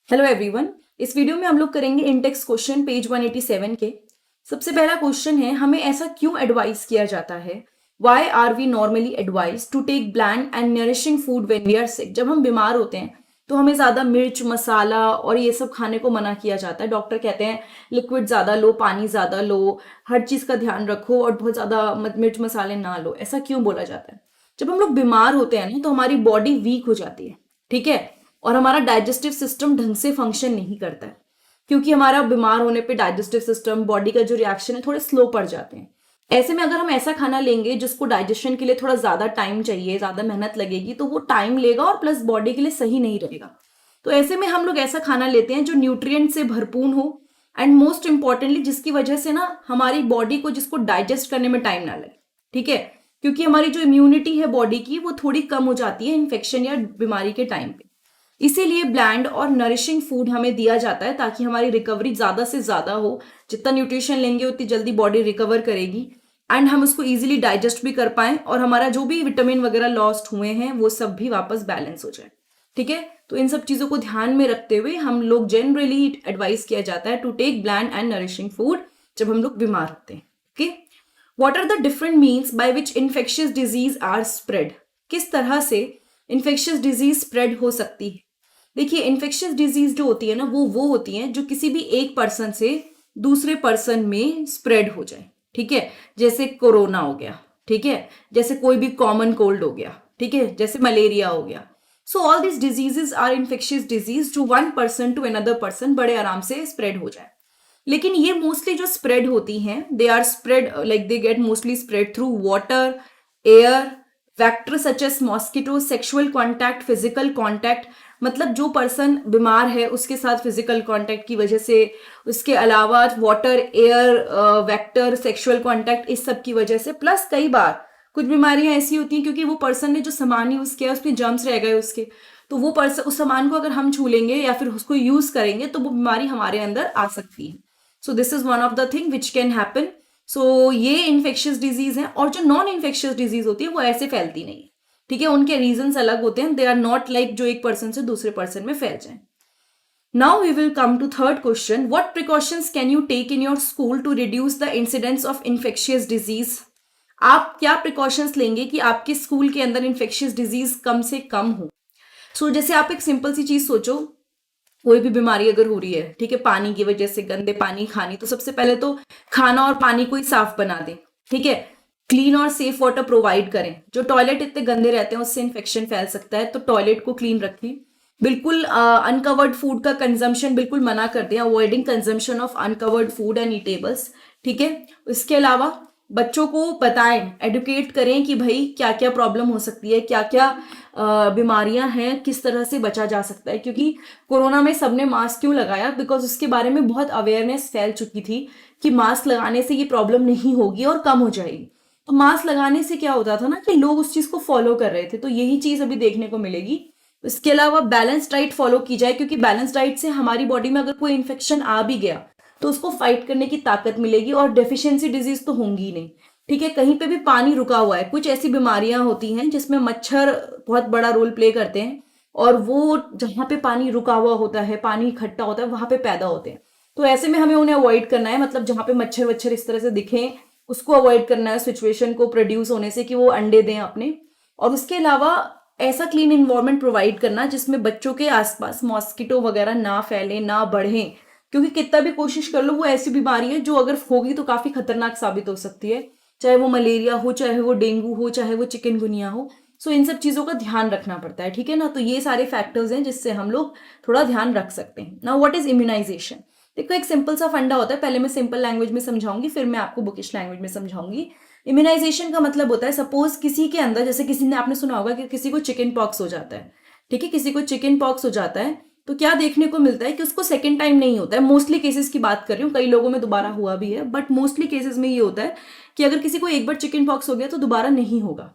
Hello everyone. इस video में हम लोग करेंगे इंडेक्स क्वेश्चन पेज 187 के। सबसे पहला क्वेश्चन है, हमें ऐसा क्यों एडवाइस किया जाता है? Why are we normally advise to take bland and nourishing food when we are sick? जब हम बीमार होते हैं तो हमें ज़्यादा मिर्च मसाला और ये सब खाने को मना किया जाता है। डॉक्टर कहते हैं लिक्विड ज़्यादा लो, पानी ज़्यादा लो, हर चीज़ का ध्यान रखो और बहुत ज़्यादा मिर्च मसाले ना लो। ऐसा क्यों बोला जाता है? जब हम लोग बीमार होते हैं ना तो हमारी बॉडी वीक हो जाती है, ठीक है, और हमारा डाइजेस्टिव सिस्टम ढंग से फंक्शन नहीं करता है, क्योंकि हमारा बीमार होने पे डाइजेस्टिव सिस्टम, बॉडी का जो रिएक्शन है थोड़े स्लो पड़ जाते हैं। ऐसे में अगर हम ऐसा खाना लेंगे जिसको डाइजेशन के लिए थोड़ा ज्यादा टाइम चाहिए, ज्यादा मेहनत लगेगी, तो वो टाइम लेगा और प्लस बॉडी के लिए सही नहीं रहेगा। तो ऐसे में हम लोग ऐसा खाना लेते हैं जो न्यूट्रिएंट से भरपूर हो एंड मोस्ट इंपॉर्टेंटली जिसकी वजह से ना हमारी बॉडी को जिसको डाइजेस्ट करने में टाइम ना लगे, ठीक है, क्योंकि हमारी जो इम्यूनिटी है बॉडी की वो थोड़ी कम हो जाती है इन्फेक्शन या बीमारी के टाइम पे। इसीलिए ब्लैंड और नरिशिंग फूड हमें दिया जाता है ताकि हमारी रिकवरी ज़्यादा से ज़्यादा हो। जितना न्यूट्रिशन लेंगे उतनी जल्दी बॉडी रिकवर करेगी एंड हम उसको इजीली डाइजेस्ट भी कर पाएं और हमारा जो भी विटामिन वगैरह लॉस्ट हुए हैं वो सब भी वापस बैलेंस हो जाए, ठीक है। तो इन सब चीज़ों को ध्यान में रखते हुए हम लोग जनरली एडवाइस किया जाता है to take bland and nourishing food जब हम लोग बीमार होते हैं, okay. What are the different means by which infectious disease are spread? किस तरह से इन्फेक्शियस डिजीज स्प्रेड हो सकती है? देखिए, इन्फेक्शियस डिजीज जो होती है ना वो होती है जो किसी भी एक पर्सन से दूसरे पर्सन में स्प्रेड हो जाए, ठीक है। जैसे कोरोना हो गया, ठीक है, जैसे कोई भी कॉमन कोल्ड हो गया, ठीक है, जैसे मलेरिया हो गया। So all this diseases are infectious disease to one person to another person बड़े आराम से स्प्रेड हो जाए। लेकिन ये मोस्टली जो स्प्रेड होती हैं they are spread like they get mostly spread through water, air, vector such as mosquito, sexual contact, physical contact, मतलब जो पर्सन बीमार है उसके साथ फिजिकल कॉन्टैक्ट की वजह से, उसके अलावा water, air, vector, sexual contact, इस सब की वजह से, प्लस कई बार कुछ बीमारियां ऐसी होती हैं क्योंकि वो पर्सन ने जो सामान यूज किया उसमें जर्म्स रह गए उसके, तो वो पर्सन उस सामान को अगर हम छू लेंगे या फिर उसको यूज करेंगे तो वो बीमारी हमारे अंदर आ सकती है। So this is one of the thing which can happen. So ये इन्फेक्शियस डिजीज है। और जो नॉन इन्फेक्शियस डिजीज होती है वो ऐसे फैलती नहीं है, ठीक है, उनके रीजंस अलग होते हैं। दे आर नॉट लाइक जो एक पर्सन से दूसरे पर्सन में फैल जाए। Now we will come to third question, what precautions can you take in your school to reduce the incidence of infectious disease? आप क्या प्रिकॉशंस लेंगे कि आपके स्कूल के अंदर इन्फेक्शियस डिजीज कम से कम हो? सो जैसे आप एक सिंपल सी चीज सोचो, कोई भी बीमारी अगर हो रही है, ठीक है, पानी की वजह से, गंदे पानी खानी, तो सबसे पहले तो खाना और पानी को ही साफ बना दें, ठीक है, क्लीन और सेफ वाटर प्रोवाइड करें। जो टॉयलेट इतने गंदे रहते हैं उससे इन्फेक्शन फैल सकता है, तो टॉयलेट को क्लीन रखें। बिल्कुल अनकवर्ड फूड का कंजम्पशन बिल्कुल मना कर दें, avoiding consumption of uncovered food and eatables, ठीक है। इसके अलावा बच्चों को बताएं, एडुकेट करें कि भाई क्या क्या प्रॉब्लम हो सकती है, क्या क्या बीमारियां हैं, किस तरह से बचा जा सकता है। क्योंकि कोरोना में सबने मास्क क्यों लगाया? बिकॉज उसके बारे में बहुत अवेयरनेस फैल चुकी थी कि मास्क लगाने से ये प्रॉब्लम नहीं होगी और कम हो जाएगी। तो मास्क लगाने से क्या होता था ना कि लोग उस चीज को फॉलो कर रहे थे, तो यही चीज अभी देखने को मिलेगी। इसके अलावा बैलेंस डाइट फॉलो की जाए, क्योंकि बैलेंस डाइट से हमारी बॉडी में अगर कोई इन्फेक्शन आ भी गया तो उसको फाइट करने की ताकत मिलेगी और डेफिशिएंसी डिजीज तो होंगी ही नहीं, ठीक है। कहीं पे भी पानी रुका हुआ है, कुछ ऐसी बीमारियां होती हैं जिसमें मच्छर बहुत बड़ा रोल प्ले करते हैं और वो जहां पे पानी रुका हुआ होता है, पानी इकट्ठा होता है, वहां पे पैदा होते हैं। तो ऐसे में हमें उन्हें अवॉइड करना है, मतलब जहां पे मच्छर वच्छर इस तरह से दिखें उसको अवॉइड करना है, सिचुएशन को प्रोड्यूस होने से कि वो अंडे दें अपने। और उसके अलावा ऐसा क्लीन इन्वायरमेंट प्रोवाइड करना जिसमें बच्चों के आसपास मॉस्किटो वगैरह ना फैले, ना बढ़े, क्योंकि कितना भी कोशिश कर लो वो ऐसी बीमारी है जो अगर होगी तो काफी खतरनाक साबित हो सकती है, चाहे वो मलेरिया हो, चाहे वो डेंगू हो, चाहे वो चिकनगुनिया हो। सो इन सब चीजों का ध्यान रखना पड़ता है, ठीक है ना। तो ये सारे फैक्टर्स हैं जिससे हम लोग थोड़ा ध्यान रख सकते हैं। Now what is immunisation? देखो, एक सिंपल सा फंडा होता है, पहले मैं सिंपल लैंग्वेज में समझाऊंगी फिर मैं आपको बुकिश लैंग्वेज में समझाऊंगी। इम्यूनाइजेशन का मतलब होता है, सपोज किसी के अंदर, जैसे किसी ने, आपने सुना होगा कि किसी को चिकन पॉक्स हो जाता है, ठीक है, किसी को चिकन पॉक्स हो जाता है, तो क्या देखने को मिलता है कि उसको सेकेंड टाइम नहीं होता है। मोस्टली केसेस की बात कर रही हूँ, कई लोगों में दोबारा हुआ भी है, बट मोस्टली केसेस में ये होता है कि अगर किसी को एक बार चिकन पॉक्स हो गया तो दोबारा नहीं होगा।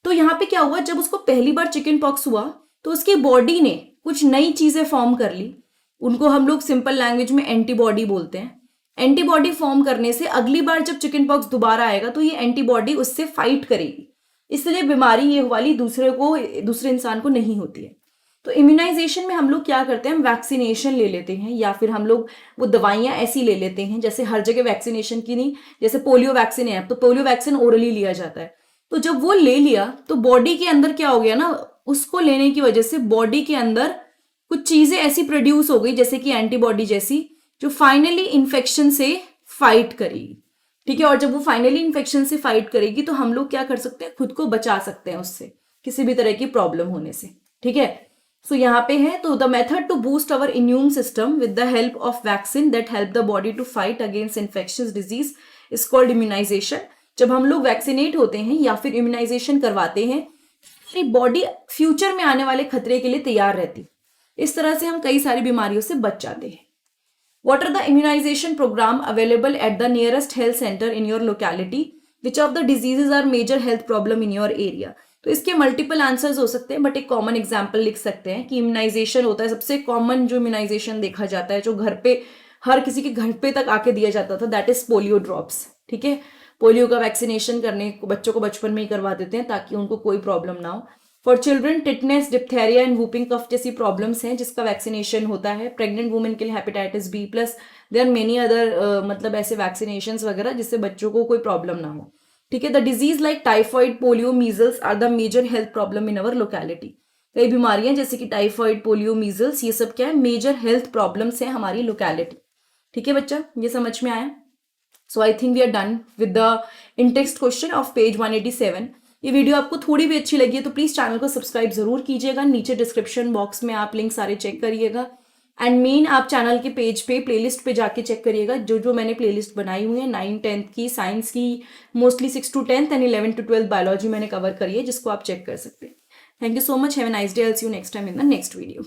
तो यहाँ पे क्या हुआ, जब उसको पहली बार चिकन पॉक्स हुआ तो उसकी बॉडी ने कुछ नई चीजें फॉर्म कर ली, उनको हम लोग सिंपल लैंग्वेज में एंटीबॉडी बोलते हैं। एंटीबॉडी फॉर्म करने से अगली बार जब चिकन पॉक्स दोबारा आएगा तो ये एंटीबॉडी उससे फाइट करेगी, इसलिए बीमारी ये वाली दूसरे इंसान को नहीं होती है। तो इम्यूनाइजेशन में हम लोग क्या करते हैं, हम वैक्सीनेशन ले लेते हैं या फिर हम लोग वो दवाइयाँ ऐसी ले लेते हैं, जैसे हर जगह वैक्सीनेशन की नहीं, जैसे पोलियो वैक्सीन है तो पोलियो वैक्सीन ओरली लिया जाता है। तो जब वो ले लिया तो बॉडी के अंदर क्या हो गया ना, उसको लेने की वजह से बॉडी के अंदर कुछ चीजें ऐसी प्रोड्यूस हो गई जैसे कि एंटीबॉडी जैसी, जो फाइनली इन्फेक्शन से फाइट करेगी। ठीक है, और जब वो फाइनली इन्फेक्शन से फाइट करेगी तो हम लोग क्या कर सकते हैं, खुद को बचा सकते हैं उससे, किसी भी तरह की प्रॉब्लम होने से। ठीक है, सो यहाँ पे है, तो the method to boost our immune system with the help of vaccine that help the body to fight against infectious disease is called immunisation. जब हम लोग वैक्सीनेट होते हैं या फिर इम्यूनाइजेशन करवाते हैं, हमारी बॉडी फ्यूचर में आने वाले खतरे के लिए तैयार रहती। इस तरह से हम कई सारी बीमारियों से बच जाते हैं। What are the immunization program available at the nearest health center in your locality? Which of the diseases are major health problem in your area? तो इसके मल्टीपल आंसर्स हो सकते हैं, बट एक कॉमन एग्जाम्पल लिख सकते हैं कि इम्यूनाइजेशन होता है, सबसे कॉमन जो इम्यूनाइजेशन देखा जाता है, जो घर पे हर किसी के घर पे तक आके दिया जाता था, दैट इज पोलियो ड्रॉप्स। ठीक है, पोलियो का वैक्सीनेशन करने बच्चों को बचपन में ही करवा देते हैं ताकि उनको कोई प्रॉब्लम ना हो। For children tetanus, diphtheria and whooping cough जैसी प्रॉब्लम्स हैं जिसका वैक्सीनेशन होता है। प्रेग्नेंट वुमेन के लिए hepatitis B plus, there are many other मतलब ऐसे वैक्सीनेशंस वगैरह जिससे बच्चों को कोई प्रॉब्लम ना हो। ठीक है, the disease like typhoid, polio, measles are the major health problem in our locality. कई बीमारियां जैसे कि टाइफॉइड, पोलियो, मीजल्स, ये सब क्या है, मेजर हेल्थ प्रॉब्लम्स हैं हमारी लोकेलिटी। ठीक है बच्चा, ये समझ में आया? So I think we are done with the in text question of page 187। ये वीडियो आपको थोड़ी भी अच्छी लगी है तो प्लीज चैनल को सब्सक्राइब जरूर कीजिएगा। नीचे डिस्क्रिप्शन बॉक्स में आप लिंक सारे चेक करिएगा, एंड मेन आप चैनल के पेज पे प्लेलिस्ट पे जाके चेक करिएगा, जो जो मैंने प्लेलिस्ट बनाई हुई है 9th 10th की, साइंस की mostly 6 to 10th and 11 to 12 biology मैंने कवर करी है, जिसको आप चेक कर सकते हैं। Thank you so much, have a nice day, I will see you next time in the next video.